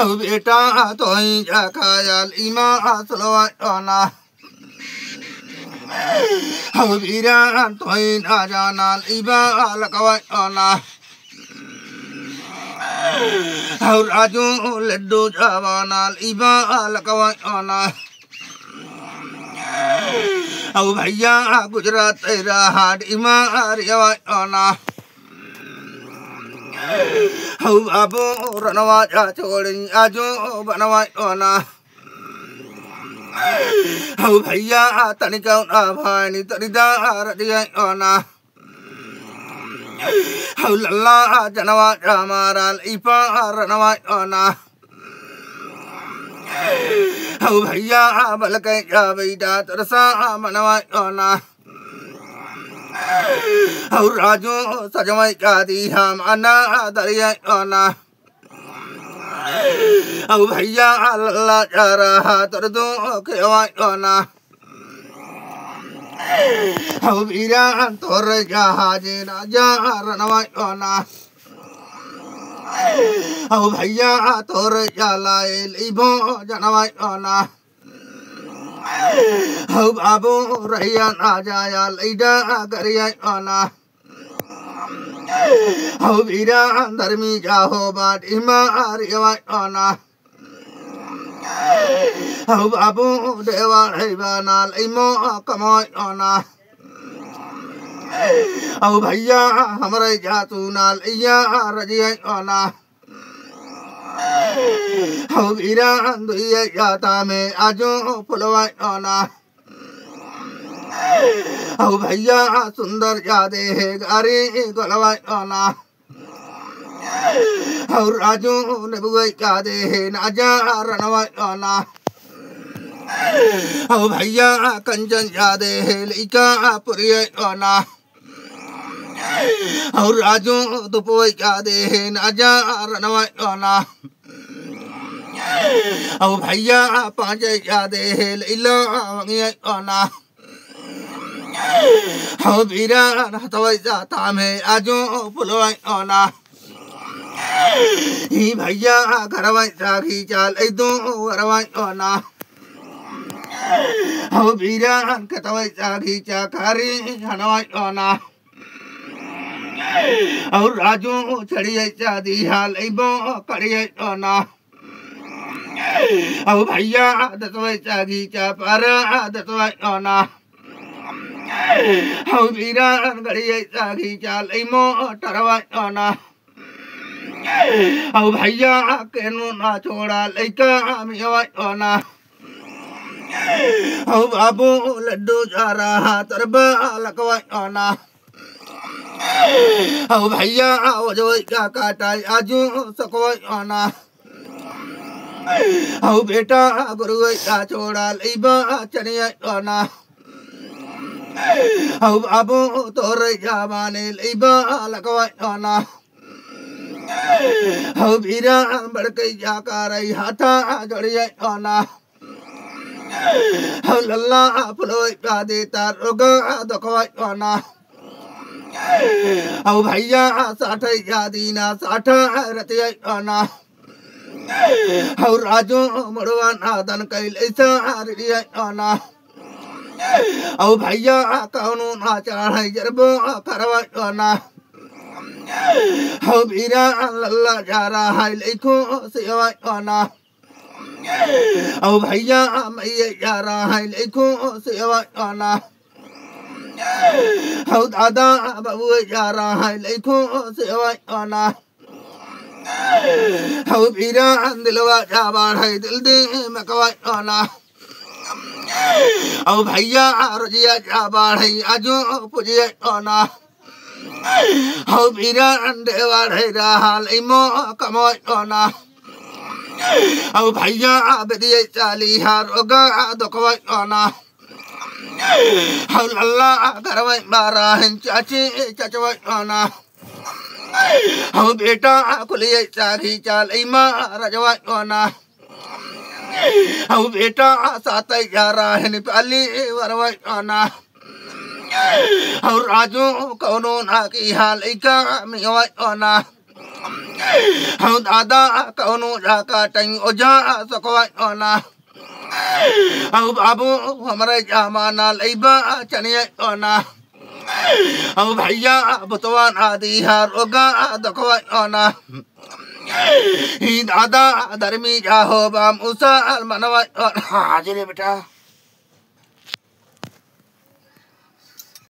hầu beta tôi ya kaya ima aslo ana hầu bira tôi na jana iba lakawai ana hầu raju leddu jawana iba lakawai ana hầu bhaiya Gujarat rahat ima riyawai ana hầu babu ranawa chorin ajo banawai ana hầu bhaiya tanikau abhani tarida radiyai ana hầu lalla janawa jamaral ipa ranawai ana hầu bhaiya balakai jabaida tarasa manawai ana hầu raju sajamai kadi ham ana dariyai ana hầu bhaiya lalla jara tardu kewai ana hầu bira tor jahaje raja ranawai ana hầu bhaiya tor jalai ibo janawai ana hầu babu rayan ajaya leida gariyai ana hầu bira dharmi jaho bad ima riyawai ana hầu babu dewa heibana leimo kamai ana hầu bhaiya hamare jatuna leiya rajiyai ana hầu bira duiya jata me ajo pulawai ana hầu bhaiya sundar jade gari golawai ana hầu raju nebugai jade naja ranawai ana hầu bhaiya kanjan jade leika puriyai ana hầu raju dupuai jade naja ranawai ana hầu bhaiya panjai jade leila wangiyai ana hầu bira hatawai jata me ajo pulawai ana hi bhaiya garawai jagi chal aidu garawai ana hầu bira katawai jagi chakari hanawai ana hầu raju chadiyai jadi hal ibo kariyai ana hầu bhaiya datawai jagi chapara datawai ana hầu bira gariyai jagi chal imo tarawai ana hầu bhaiya kenu na choda leika miyawai ana hầu babu laddu jara tarba lakawai ana hầu bhaiya wajoi kakatai aju sakawai ana hầu beta guruai choda leiba chaniyai ana hầu babu torai jamane leiba lakawai ana hầu bira barkai jakarai hata jodiyai ana hầu lalla puloi pade tar roga dokawai ana hầu bhaiya sathai jadina satha ratiyai ana hầu raju mudwan adan kai leisa ridiyai ana hầu bhaiya kaunu na chadhai jarbo karawai ana hầu bira lalla jara hai leiku siyawai ana hầu bhaiya mai jara hai leiku siyawai ana hầu dada babu jara hai leiku siyawai ana hầu bira dilwa jabar hai dildi makawai ana hầu bhaiya rajiya jabar hai ajo pujiyai ana hầu bira dewa ra hal imo kamoi ana hầu bhaiya bediyai chali har oga dokawai ana hầu lalla garawai bara hin chachi chachawai ana hầu beta kuliyai chari chal ima rajawai ana hầu beta satai jara hin pali warawai ana hầu raju kaunon aki hal ika miyawai ana हम दादा कौनो जाका टंग ओजा सकवा ना हम बाबू हमारे जमाना लेबा चनिए ना हम भैया बुतवान आदि हर ओगा दकवा ना ही दादा धर्मी जाहो बाम उसा मनवा हाजिर बेटा